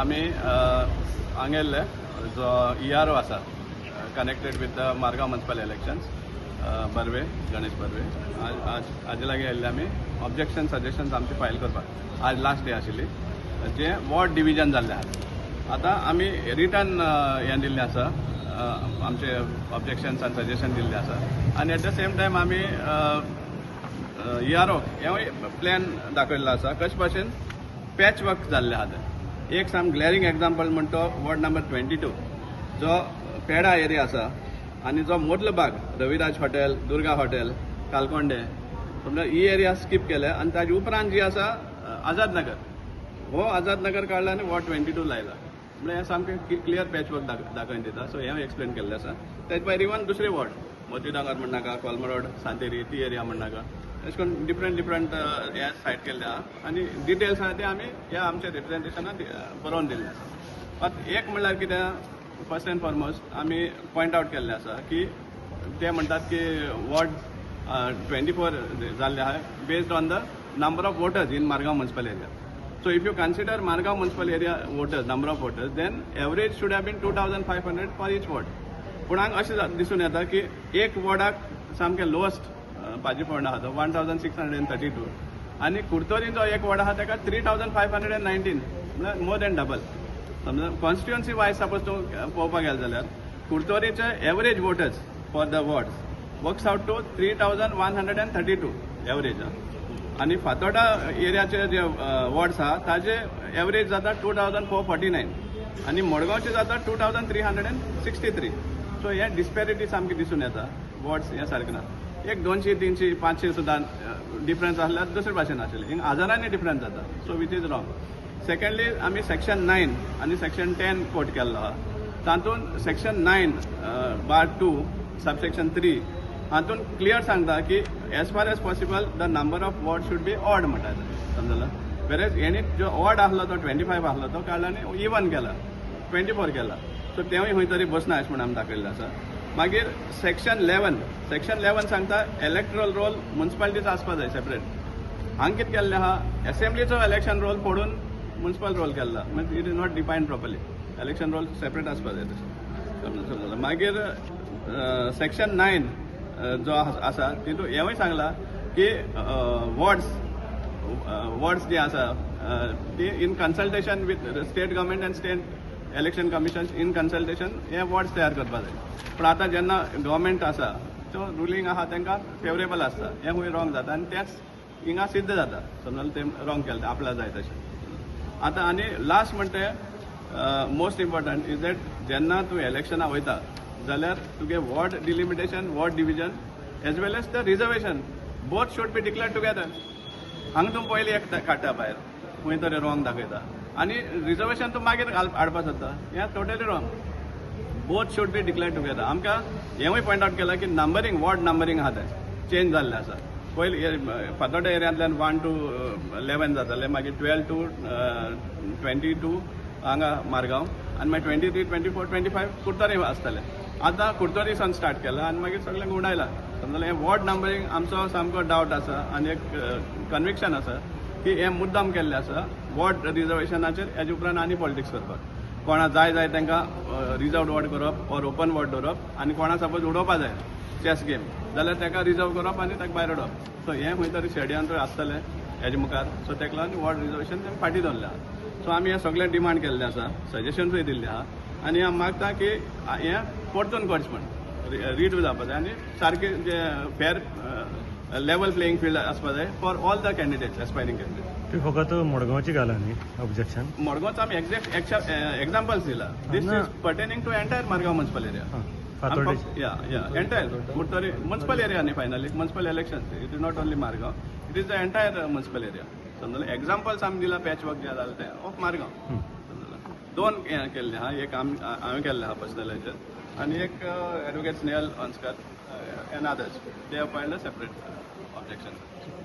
आमी हांगेल्ले जो ERO आसा connected with the Margao municipal elections Barve Ganesh Barve हाजे लागीं आयिल्ले आमी ऑब्जेक्शन सजेशन्स आमचे फायल करपाक आज लास्ट डे आशिल्ली जे वॉर्ड डिविजन जाल्ले आहा आतां आमी रिटर्न हें दिल्लें आसा आमचे ऑब्जेक्शन्स आनी सजेशन दिल्लें आसा आनी एट द सेम टायम आमी ERO हेंवूय प्लॅन दाखयल्लो आसा कशे भाशेन पॅच वर्क जाल्ले आहा ते एक साम ग्लॅरिंग एग्जाम्पल म्हणटा तो वॉर्ड नंबर 22 जो पेडा एरिया आसा आनी जो मदलो भाग रविराज हॉटेल दुर्गा हॉटेल कालकोंडे समजा ही एरिया स्कीप केले आनी ताजे उपरांत जी आसा आझाद नगर हो आझाद नगर काडला आनी वॉर्ड 22 लायला म्हणजे हें सामकें क्लियर पॅच वर्क दाखोवन दिता सो हें एक्सप्लेन केल्लें आसा तेजे भायर इवन दुसरे वॉर्ड मोतीडांगर म्हणनाका कोलमरोड सांतेरी ती एरिया म्हणनाका अशें करून डिफरंट हे सायड केल्ले आहा आनी डिटेल्स आहा ते आमी ह्या आमच्या रिप्रेझेंटेशनाक बरोवन दिल्ले आसा आतां एक म्हणल्यार कितें फर्स्ट एंड फॉरमोस्ट आमी पॉयंट आउट केल्लें आसा की ते म्हणटात की वॉर्ड 24 जाल्ले आहा based on the number of voters in Margao municipal area so if you consider Margao municipal area voters number of voters then average should have been 2500 for each ward पूण हांगा अशें दिसून येता की एक वॉर्डाक सामकें लोवस्ट पाजी पॉयंट आहा तो 1632 आनी कुर्तोरीन जो एक वॉर्ड आहा ताका 3519 म्हळ्यार मोर दॅन डबल समजा कॉन्स्टिट्युएन्सी वायज सपोज तूं पळोवपाक गेलो जाल्यार कुर्तोरीचे average voters for the wards works out to 3132 average आनी फातोर्डा एरियाचे जे वॉर्ड्स आहा ताजे एवरेज जाता 2449 आनी मडगांवचे जाता 2363 सो हे डिस्पॅरिटी सामकी दिसून येता वॉर्ड्स हे सारकें ना एक 200 300 500 सुद्दां डिफरन्स आसल्यार दुसरे भाशेन आशिल्ले हिंगा हजारांनी डिफरन्स जाता so which is wrong secondly आमी सेक्शन 9 आनी सेक्शन 10 कोट केल्लो आहा तातूंत सेक्शन 9/2 सबसेक्शन 3 हातून क्लियर सांगता की as far as possible the number of ward should be odd म्हणटात समजला वेरेज हेणी जो ऑड आसलो तो 25 आसलो तो काडला आनी इवन केला 24 केला सो तेवूय खंय तरी बसना अशें म्हणून आमी दाखयल्लें आसा मागीर सेक्शन 11 सांगता इलेक्ट्रल रोल म्युनिसिपालिटीचो आसपा जाय सेपरेट हांगा कितें केल्लें आहा असेंब्लीचो इलेक्शन रोल पडून म्युनिसिपल रोल केल्ला म्हणजे it is not defined properly election roll separate आसपा जाय तशें मागीर सेक्शन 9 जो आसा तितून हेंवूय सांगला की वॉर्ड्स जे आसा ती in consultation with state government end state election commission in consultation हे वॉर्ड्स तयार करपा जाय पूण आतां जेन्ना गव्हर्मेंट आसा तो रुलींग आहा तांकां फेवरेबल आसता हें खंय रॉंग जाता आनी तेंच हिंगा सिद्ध जाता समजा तें रॉंग केलें आपल्याक जाय तशें आतां आनी लास्ट म्हणटे मोस्ट इम्पॉर्टंट इज दॅट जेन्ना तूं इलेक्शनाक वयता जाल्यार तुगे ward delimitation ward division as well as the reservation both should be declare together हांगा तूं पयलीं एक काडटा भायर खंय तरी रॉंग दाखयता आनी रिजर्वेशन तूं मागीर हाडपा सोदता हें totally wrong both should be declare together आमकां हेंवूय पॉयंट आउट केला की नंबरींग वॉर्ड नंबरींग आहा तें चेंज जाल्लें आसा पयलीं फातोर्डा एरियांतल्यान 1 to 11 जातालें मागीर 12 to 22 हांगा मारगांव आनी मागीर 23 24 25 कुर्तोरी आसतालें आतां कुर्तोरी सावन स्टार्ट केला आनी मागीर सगळें उडायला समजलें हें वॉर्ड नंबरींग आमचो सामको डावट आसा आनी एक कन्विक्शन आसा की हें मुद्दाम केल्लें आसा वॉर्ड रिजर्वेशनाचेर हेजे उपरांत आनी पॉलिटिक्स करपाक कोणा जाय तांकां रिजर्वड वॉर्ड करप ऑर ओपन वॉर्ड दवरप आनी कोणा सपोज उडोवपा जाय चॅस गेम जाल्यार ताका रिजर्व करप आनी ताका भायर उडोवप सो हें खंय तरी शेड्यान थंय आसतलें हेजे मुखार सो ताका लागून वॉर्ड रिजर्वेशन तें फाटीं दवरलें आहा सो आमी हें सगळें डिमांड केल्लें आसा सजेशन्सूय दिल्लीं आहा आनी हांव मागता की हें परतून करचें म्हण रीड जावपा जाय आनी सारकें जे फेर लेवल प्लेइंग फील्ड आसपा जाय for all the candidates aspiring candidates ती फकत मडगांवची घाला न्ही ऑब्जेक्शन मडगांवचो आमी एक्झाम्पल्स दिला this is pertaining to entire Margao municipal area entire Curtorim municipal area न्ही finally municipal election it is not only Margao it is the entire municipal area समजलें examples आमी दिला पॅच वर्क जें जालें तें ऑफ मारगांव दोन हें केल्लें आहा एक हांवें केल्लें आहा पर्सनल हेचेर आनी एक एडवोकेट स्नेहल अंस्कर and others they have filed a separate objection